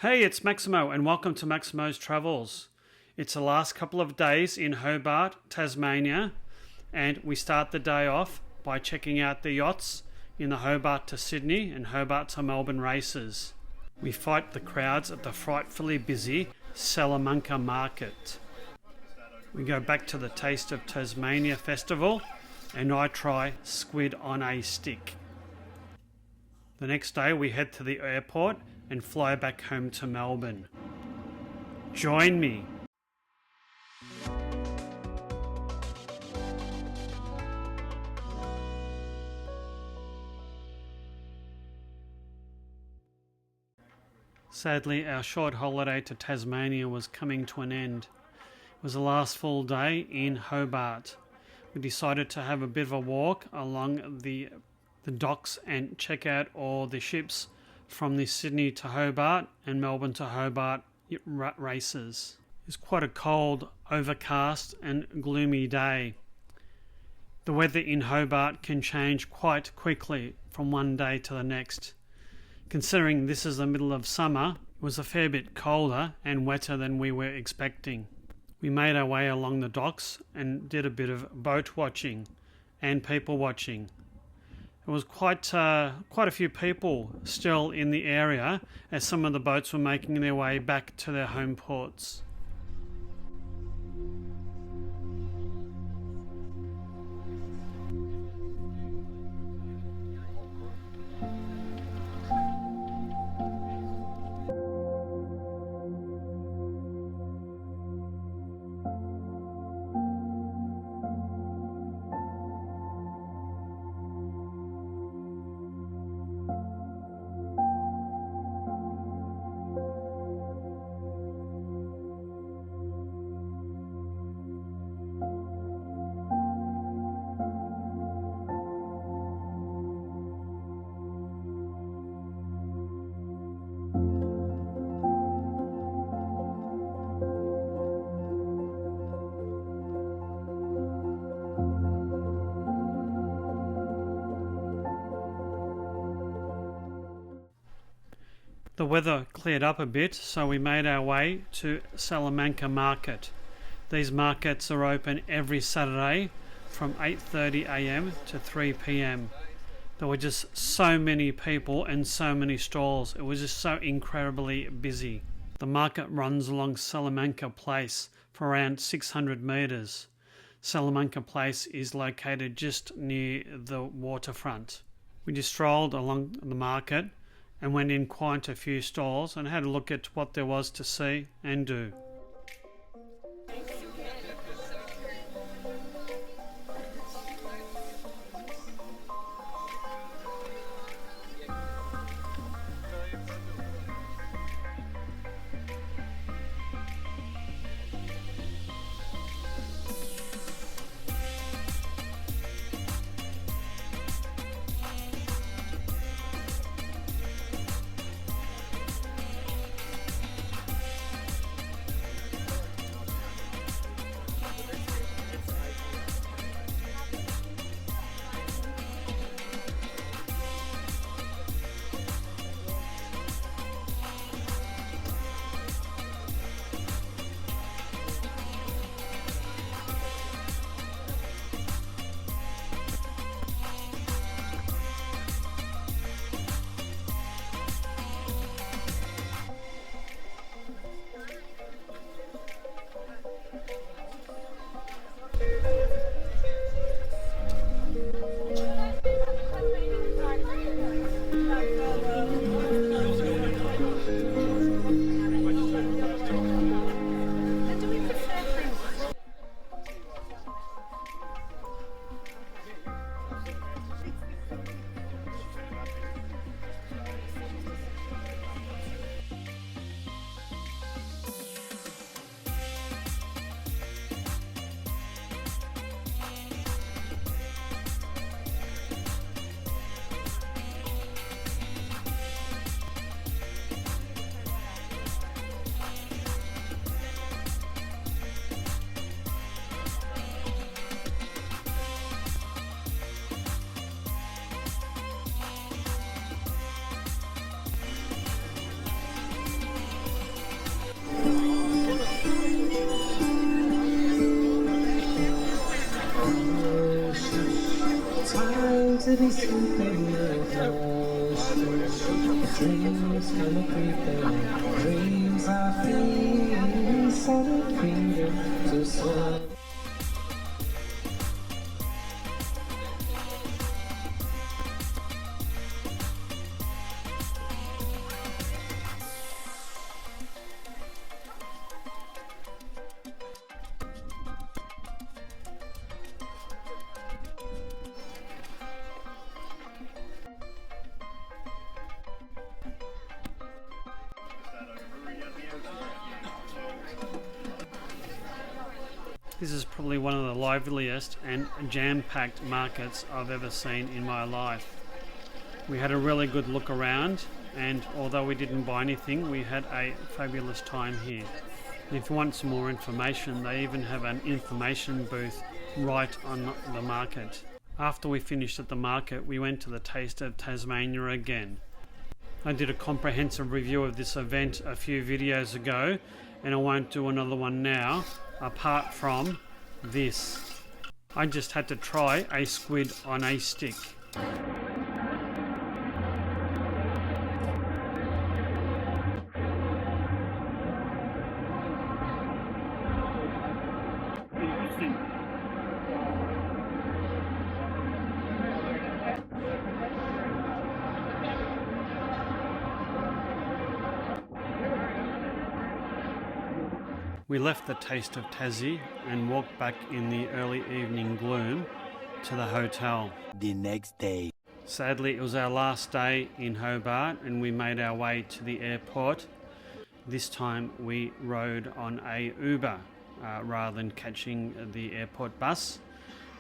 Hey, it's Maximo and welcome to Maximo's Travels. It's the last couple of days in Hobart, Tasmania, and we start the day off by checking out the yachts in the Hobart to Sydney and Hobart to Melbourne races. We fight the crowds at the frightfully busy Salamanca Market. We go back to the Taste of Tasmania festival and I try squid on a stick. The next day we head to the airport and fly back home to Melbourne. Join me. Sadly, our short holiday to Tasmania was coming to an end. It was the last full day in Hobart. We decided to have a bit of a walk along the docks and check out all the ships from the Sydney to Hobart and Melbourne to Hobart races. It's quite a cold, overcast and gloomy day. The weather in Hobart can change quite quickly from one day to the next. Considering this is the middle of summer, it was a fair bit colder and wetter than we were expecting. We made our way along the docks and did a bit of boat watching and people watching. There was quite a few people still in the area as some of the boats were making their way back to their home ports. The weather cleared up a bit, so we made our way to Salamanca Market. These markets are open every Saturday from 8:30 a.m. to 3 p.m. There were just so many people and so many stalls. It was just so incredibly busy. The market runs along Salamanca Place for around 600 metres. Salamanca Place is located just near the waterfront. We just strolled along the market and went in quite a few stalls and had a look at what there was to see and do. steady sleeping now close to dreams come creeping. Dreams are feeling solid finger to swallow. This is probably one of the liveliest and jam-packed markets I've ever seen in my life. We had a really good look around, and although we didn't buy anything, we had a fabulous time here. And if you want some more information, they even have an information booth right on the market. After we finished at the market, we went to the Taste of Tasmania again. I did a comprehensive review of this event a few videos ago, and I won't do another one now, apart from this. I just had to try a squid on a stick. We left the Taste of Tassie and walked back in the early evening gloom to the hotel. The next day. Sadly, it was our last day in Hobart and we made our way to the airport. This time we rode on a Uber rather than catching the airport bus.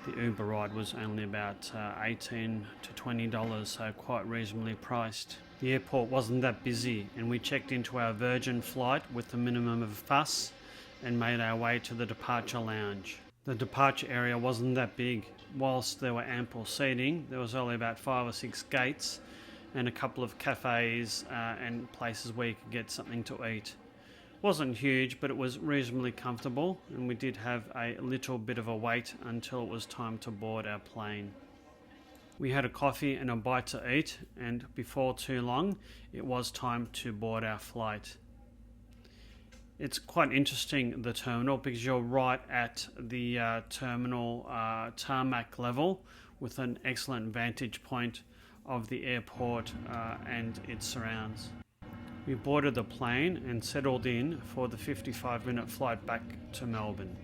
The Uber ride was only about $18 to $20, so quite reasonably priced. The airport wasn't that busy and we checked into our Virgin flight with the minimum of fuss and made our way to the departure lounge. The departure area wasn't that big. Whilst there were ample seating, there was only about 5 or 6 gates and a couple of cafes and places where you could get something to eat. Wasn't huge, but it was reasonably comfortable, and we did have a little bit of a wait until it was time to board our plane. We had a coffee and a bite to eat, and before too long, it was time to board our flight. It's quite interesting, the terminal, because you're right at the terminal tarmac level with an excellent vantage point of the airport and its surrounds. We boarded the plane and settled in for the 55-minute flight back to Melbourne.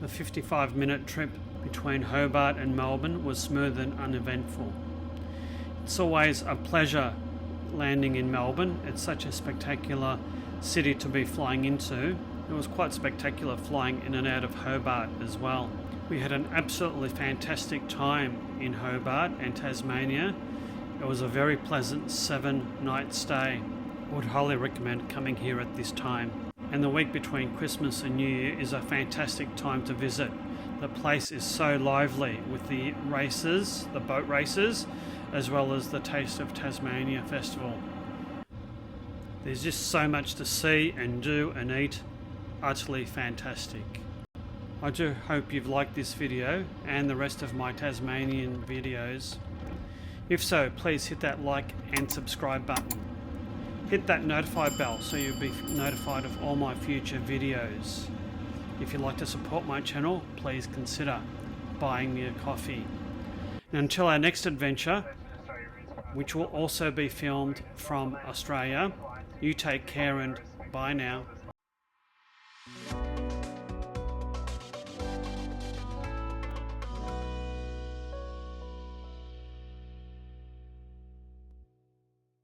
The 55-minute trip between Hobart and Melbourne was smooth and uneventful. It's always a pleasure landing in Melbourne. It's such a spectacular city to be flying into. It was quite spectacular flying in and out of Hobart as well. We had an absolutely fantastic time in Hobart and Tasmania. It was a very pleasant 7-night stay. I would highly recommend coming here at this time. And the week between Christmas and New Year is a fantastic time to visit. The place is so lively with the races, the boat races, as well as the Taste of Tasmania festival. There's just so much to see and do and eat. Utterly fantastic. I do hope you've liked this video and the rest of my Tasmanian videos. If so, please hit that like and subscribe button. Hit that notify bell so you'll be notified of all my future videos. If you'd like to support my channel, please consider buying me a coffee. And until our next adventure, which will also be filmed from Australia, you take care and bye now.